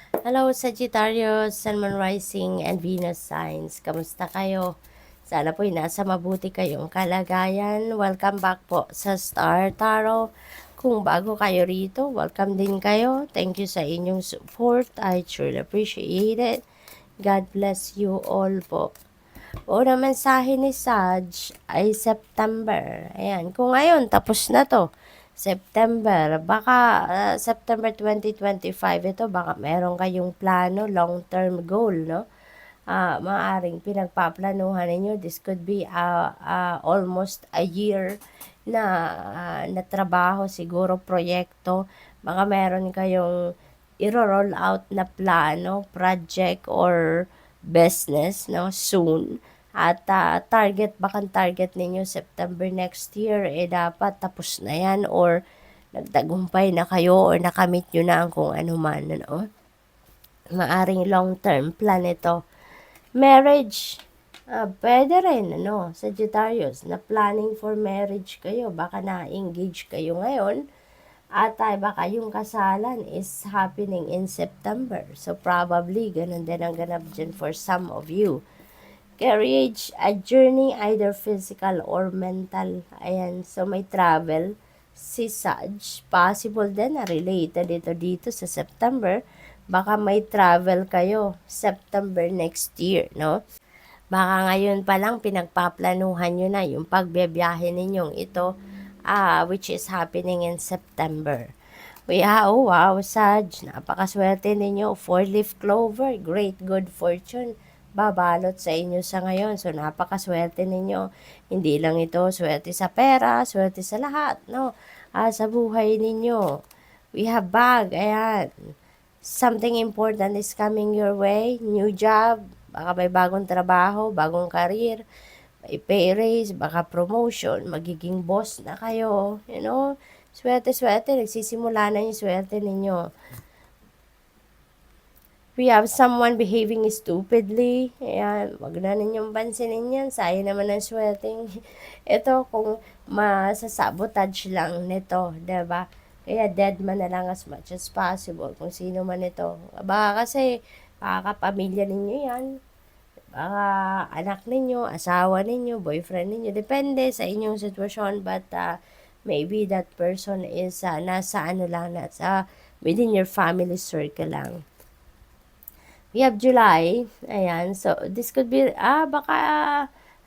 Hello, Sagittarius, Sun, Moon Rising, and Venus signs. Kamusta kayo? Sana po'y nasa mabuti kayong kalagayan. Welcome back po sa Star Tarot. Kung bago kayo rito, welcome din kayo. Thank you sa inyong support. I truly appreciate it. God bless you all po. Una mensahe ni Sag ay September. Ayan, kung ngayon tapos na to, September, baka September 2025 ito, baka meron kayong plano, long-term goal, no? Maaring pinagpaplanuhan ninyo. This could be almost a year na trabaho, siguro proyekto. Baka meron kayong i-roll out na plano, project, or business, no, soon. At target ninyo September next year, dapat tapos na yan, or nagtagumpay na kayo, or nakamit nyo na ang kung ano man, ano. Maaring long-term plan ito. Marriage, pwede rin, ano, Sagittarius, na planning for marriage kayo, baka na-engage kayo ngayon, at baka yung kasalan is happening in September. So, probably, ganun din ang ganap dyan for some of you. Carriage, a journey, either physical or mental. Ayan, so may travel. Si Sag, possible din na related ito dito sa September. Baka may travel kayo September next year, no? Baka ngayon pa lang pinagpaplanuhan nyo na yung pagbebiyahe ninyong ito, which is happening in September. Oh wow, Sag, napakaswerte ninyo. 4-leaf clover, great good fortune babalot sa inyo sa ngayon. So, napakaswerte ninyo. Hindi lang ito swerte sa pera, swerte sa lahat, no? Sa buhay ninyo. We have bag, ayan. Something important is coming your way. New job, baka may bagong trabaho, bagong career, may pay raise, baka promotion, magiging boss na kayo, you know? Swerte, nagsisimula na yung swerte ninyo. We have someone behaving stupidly. Ayan, wag na ninyong pansinin yan. Sayang naman ang swerteng. Ito, kung masasabotage lang nito, diba? Kaya dead man na lang as much as possible kung sino man ito. Baka kasi, baka kapamilya ninyo yan. Baka anak ninyo, asawa ninyo, boyfriend ninyo. Depende sa inyong sitwasyon. But maybe that person is nasa ano lang, nasa within your family circle lang. We have July. Ayan. So, this could be, baka,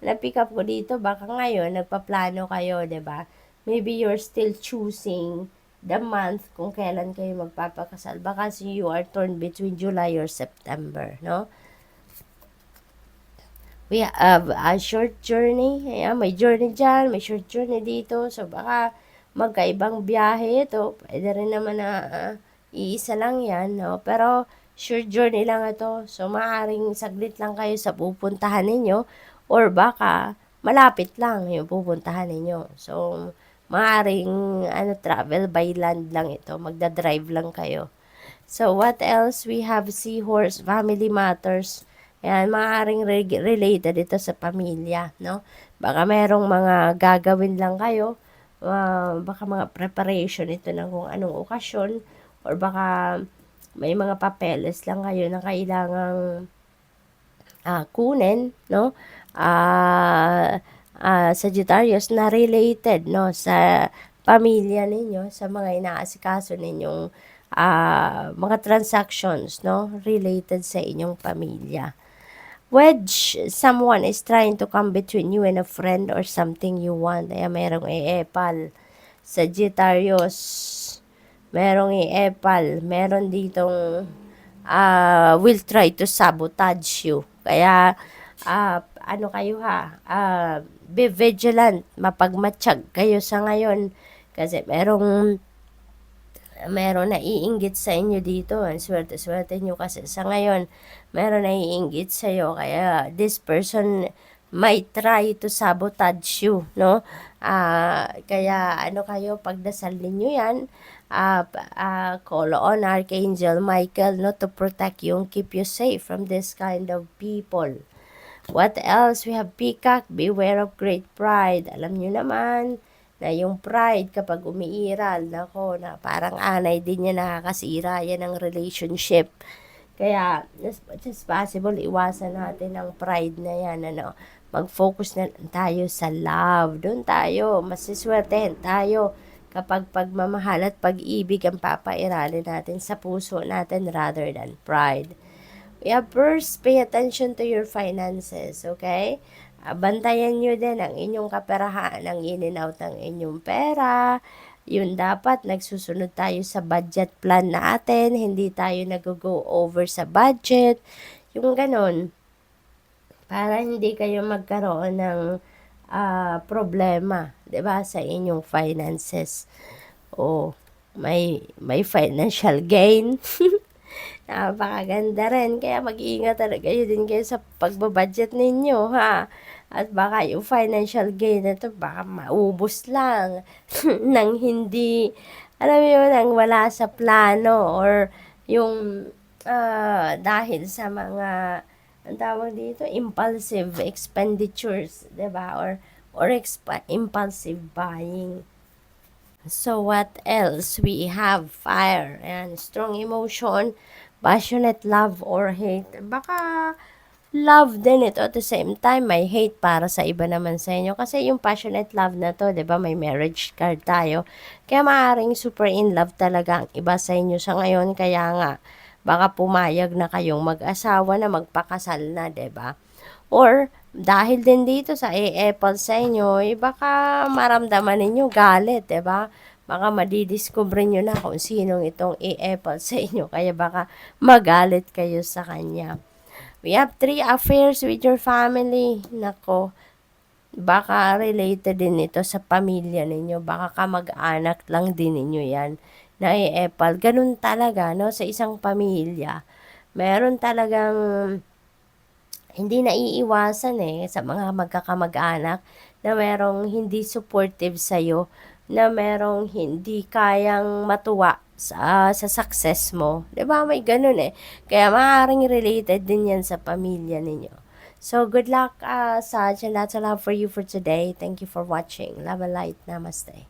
na-pick up ko dito, baka ngayon, nagpaplano kayo, ba diba? Maybe you're still choosing the month kung kailan kayo magpapakasal. Baka you are torn between July or September, no? We have a short journey. Ayan, may journey dyan, may short journey dito. So, baka magkaibang biyahe ito. Pwede rin naman na iisa lang yan, no? Pero, short journey lang ito. So, maaaring saglit lang kayo sa pupuntahan ninyo, or baka malapit lang yung pupuntahan ninyo. So, maaaring travel by land lang ito. Magdadrive lang kayo. So, what else? We have seahorse, family matters. Ayan, maaaring related ito sa pamilya, no? Baka merong mga gagawin lang kayo. Baka mga preparation ito ng kung anong okasyon, or baka may mga papeles lang kayo na kailangang kunin, no? Sagittarius na related, no, sa pamilya ninyo, sa mga inaasikaso ninyong mga transactions, no, related sa inyong pamilya. Wedge, someone is trying to come between you and a friend or something you want. Ayan, merong iepal. Sagittarius, merong iepal. Meron ditong will try to sabotage you. Kaya, ano kayo be vigilant, mapagmatsyag kayo sa ngayon. Kasi meron na iinggit sa inyo dito. Ang swerte nyo kasi sa ngayon, meron na iinggit sa iyo. Kaya, this person might try to sabotage you, no? Kaya, ano kayo, pagdasal ninyo yan, call on Archangel Michael, no, to protect you and keep you safe from this kind of people. What else? We have peacock, beware of great pride. Alam nyo naman na yung pride kapag umiiral, nako, na parang anay din yan, nakakasira yan ng relationship. Kaya, as much as possible, iwasan natin ang pride na yan, ano. Mag-focus na lang tayo sa love. Doon tayo, masiswertehin tayo kapag pagmamahal at pag-ibig ang papairalin natin sa puso natin rather than pride. Yeah, first, pay attention to your finances, okay? Bantayan nyo din ang inyong kaperahan, ang in and out ng inyong pera. Yun dapat, nagsusunod tayo sa budget plan natin, hindi tayo nag-go over sa budget. Yung ganon, para hindi kayo magkaroon ng problema, 'di ba, sa inyong finances. O may financial gain. Napakaganda rin. Kaya mag-iingat talaga kayo din kayo sa pagbabudget ninyo, ha? At baka yung financial gain na to, baka maubos lang nang hindi, alam mo yun, nang wala sa plano or yung dahil sa mga, ang tawag dito, impulsive expenditures, 'di ba? Or impulsive buying. So, what else? We have fire and strong emotion, passionate love or hate. Baka love din ito at the same time may hate para sa iba naman sa inyo. Kasi yung passionate love na to, 'di ba, may marriage card tayo. Kaya maaaring super in love talaga ang iba sa inyo sa ngayon. Kaya nga, baka pumayag na kayong mag-asawa na magpakasal na, 'di ba? Or, dahil din dito sa i-apple sa inyo, baka maramdaman ninyo galit, 'di ba? Baka madidiscover nyo na kung sinong itong i-apple sa inyo, kaya baka magalit kayo sa kanya. We have 3 affairs with your family. Nako, baka related din ito sa pamilya ninyo. Baka kamag-anak lang din ninyo yan na i-apple. Ganun talaga, no? Sa isang pamilya, meron talagang hindi naiiwasan sa mga magkakamag-anak na merong hindi supportive sa'yo, na merong hindi kayang matuwa sa success mo. 'Di ba? May ganun Kaya maaaring related din yan sa pamilya ninyo. So, good luck, Saj, and lots of love for you for today. Thank you for watching. Love and light. Namaste.